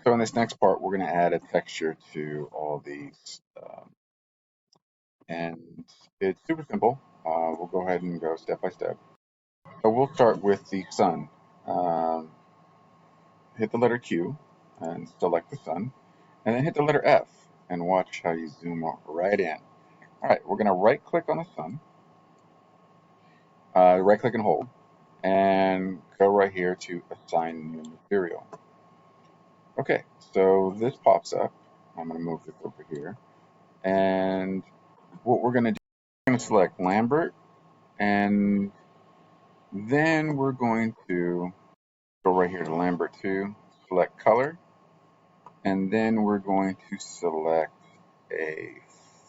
So in this next part, we're going to add a texture to all these, and it's super simple. We'll go ahead and go step by step. So we'll start with the sun. Um, Hit the letter Q and select the sun, and then hit the letter F and watch how you zoom right in. All right, we're going to right click on the sun, right click and hold, and go right here to assign new material. Okay, so this pops up. I'm going to move this over here. And what we're going to do, we're going to select Lambert, and then we're going to go right here to Lambert 2, select color, and then we're going to select a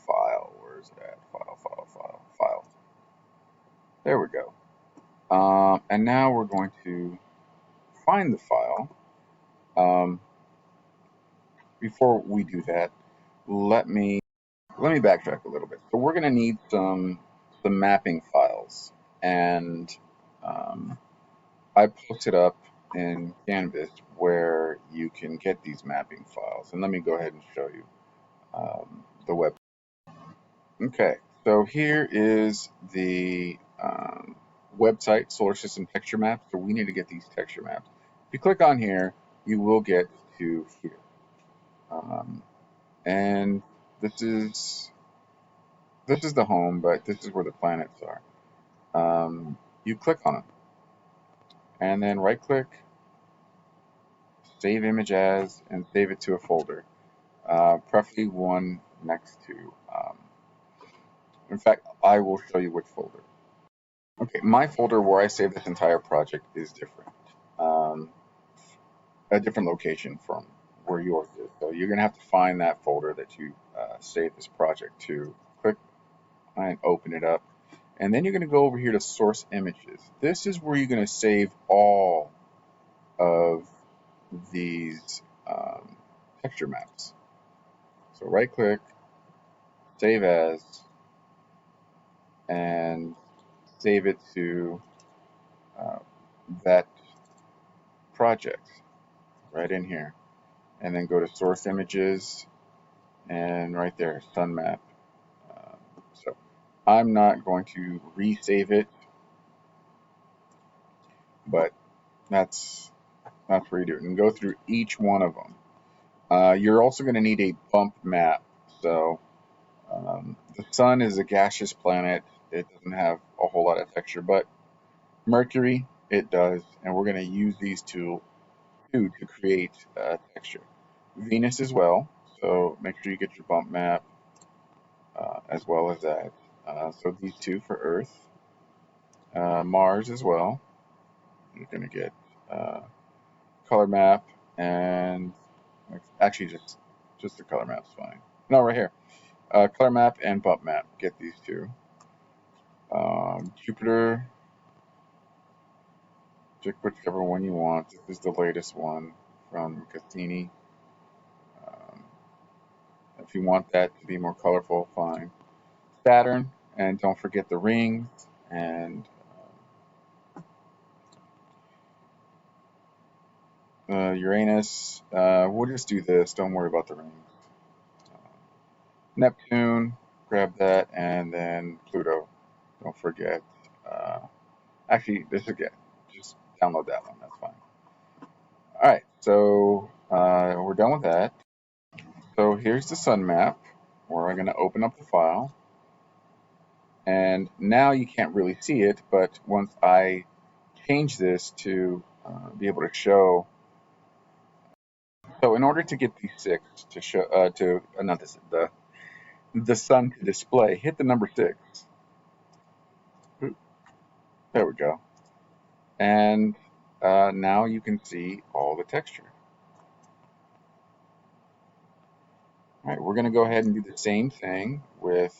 file. Where is it at? File. There we go. And now we're going to find the file. Before we do that, let me backtrack a little bit. So we're going to need some mapping files, and I posted up in Canvas where you can get these mapping files. And let me go ahead and show you the web. Okay, so here is the website, Solar System Texture Map. So we need to get these texture maps. If you click on here, you will get to here. And this is the home, but this is where the planets are. You click on them, and then right click, save image as, and save it to a folder, preferably one next to, in fact, I will show you which folder. Okay, my folder where I save this entire project is different, a different location from where yours is. So you're going to have to find that folder that you save this project to. Click and open it up. And then you're going to go over here to source images. This is where you're going to save all of these texture maps. So right click, save as, and save it to that project right in here. And then go to source images, and right there, sun map. So I'm not going to resave it, but that's where you do it. And go through each one of them. You're also going to need a bump map. So the sun is a gaseous planet. It doesn't have a whole lot of texture, but Mercury, it does. And we're going to use these two to create texture. Venus as well. So make sure you get your bump map as well as that. So these two for Earth. Mars as well. You're going to get color map, and actually just the color map's fine. No, right here. Color map and bump map. Get these two. Jupiter. Pick whichever one you want. This is the latest one from Cassini. If you want that to be more colorful, fine. Saturn, and don't forget the rings, and Uranus. We'll just do this. Don't worry about the rings. Neptune, grab that, and then Pluto. Don't forget. Actually, this again. Just download that one. That's fine. All right, so we're done with that. So here's the sun map, where I'm going to open up the file. And now you can't really see it, but once I change this to be able to show. So in order to get these 6 to show, not this, the sun to display, hit the number 6. There we go. And now you can see all the texture. All right, we're going to go ahead and do the same thing with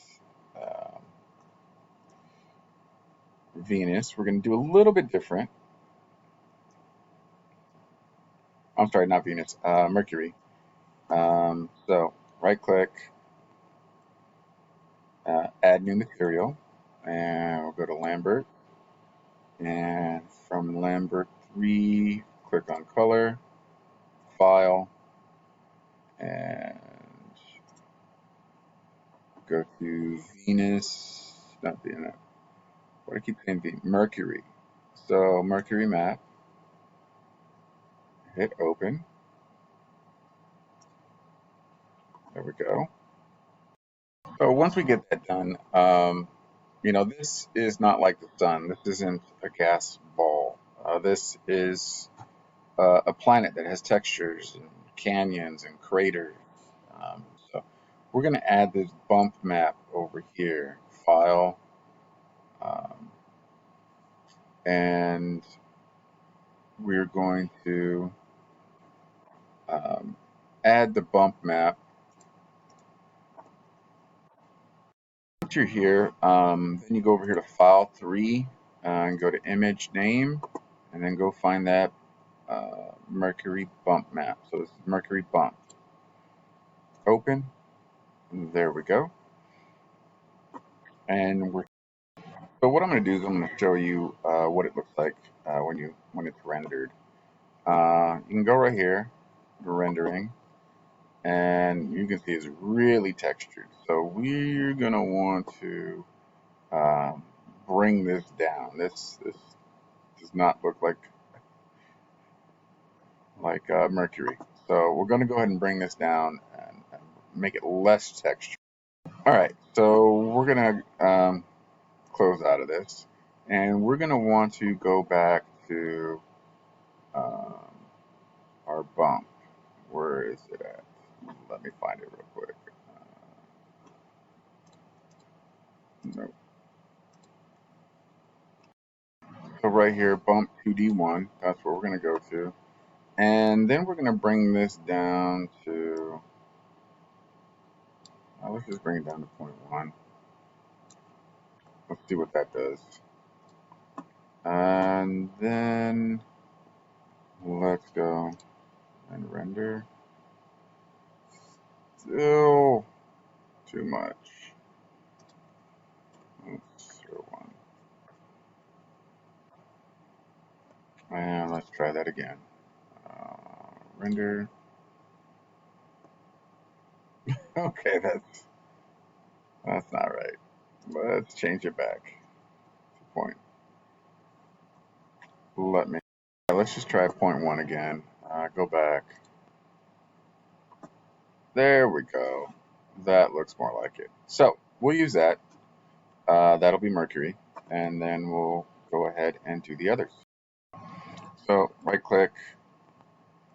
Venus. We're going to do a little bit different. I'm sorry, not Venus, Mercury. So right click, add new material, and we'll go to Lambert. And from Lambert 3, click on color, file, and go to Venus, not Venus, what do I keep saying Venus? Mercury. So Mercury map, hit open. There we go. So once we get that done, you know, this is not like the sun. This isn't a gas ball. This is a planet that has textures and canyons and craters. Um, so we're going to add this bump map over here, file, um, and we're going to um, add the bump map. Once you're here, then you go over here to File 3 and go to Image Name, and then go find that Mercury Bump Map. So this is Mercury Bump. Open. There we go. And so what I'm going to do is I'm going to show you what it looks like when it's rendered. You can go right here, rendering, and you can see it's really textured. So we're going to want to bring this down. This does not look like Mercury. So we're going to go ahead and bring this down and make it less textured. All right, so we're going to close out of this, and we're going to want to go back to um, our bump. Where is it at? Let me find it real quick. Nope. So right here, bump 2D1, that's where we're going to go to. And then we're going to bring this down to, let's just bring it down to 0.1. Let's see what that does. And then let's go and render. Still too much. Let's throw one. And let's try that again. Render. Okay, that's not right. Let's change it back to point. Let's just try 0.1 again. Go back. There we go. That looks more like it. So we'll use that. That'll be Mercury, and then we'll go ahead and do the others. So right click,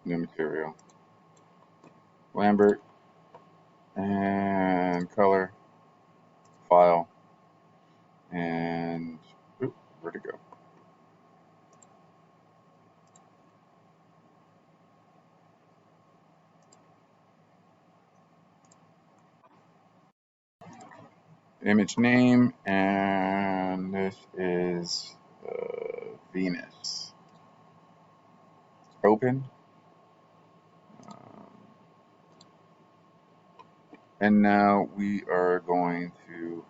new material, Lambert, and color, file, and where'd it go? Image name, and this is Venus. Open. And now we are going to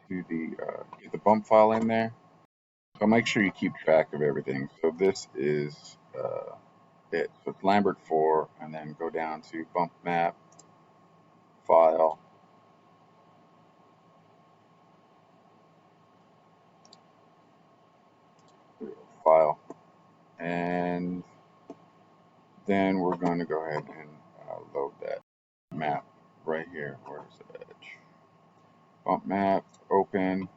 get the bump file in there. So make sure you keep track of everything. So this is it. So it's Lambert 4, and then go down to bump map, file, file, and then we're going to go ahead and load that map right here. Where's the edge? Bump map, open,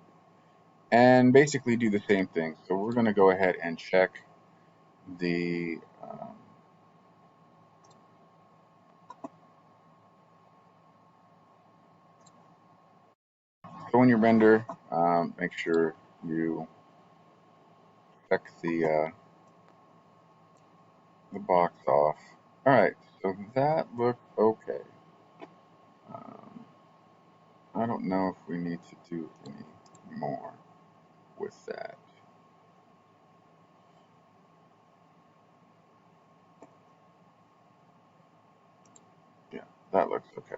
and basically do the same thing. So we're going to go ahead and check the so when you render, make sure you check the box off. All right, so that looked okay. I don't know if we need to do any more with that. Yeah, that looks okay.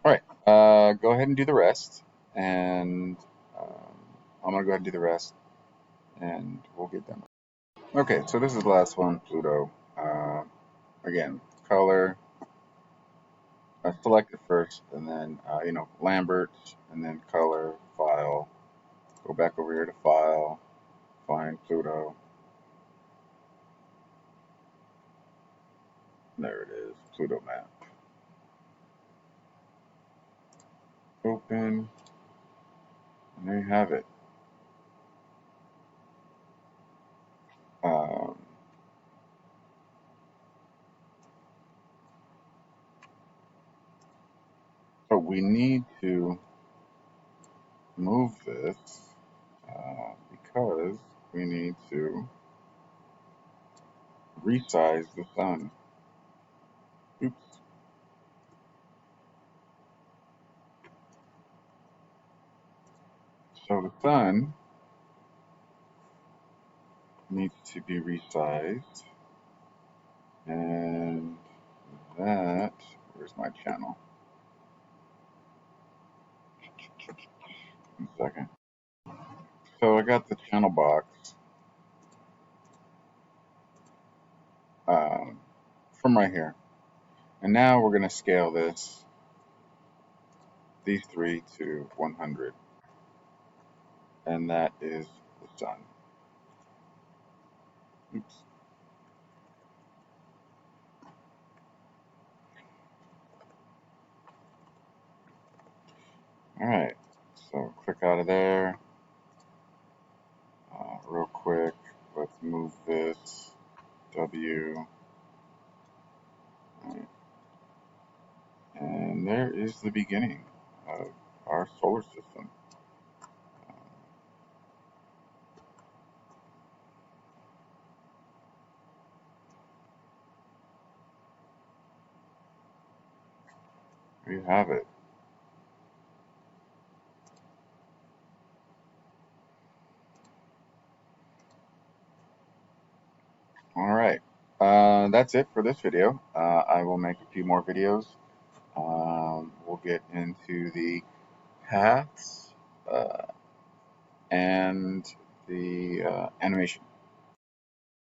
All right, go ahead and do the rest, and I'm gonna go ahead and do the rest, and we'll get them. Okay, so this is the last one, Pluto. Again, color. Select it first, and then Lambert, and then color, file. Go back over here to file, find Pluto. There it is, Pluto map. Open, and there you have it. Um, but we need to move this because we need to resize the sun. Oops. So the sun needs to be resized, and that, where's my channel? 1 second. So I got the channel box from right here. And now we're going to scale these three to 100. And that is the sun. Oops. Alright, so click out of there. Real quick, let's move this W. Right. And there is the beginning of our solar system. There you have it. Alright, that's it for this video. I will make a few more videos. We'll get into the paths and the animation.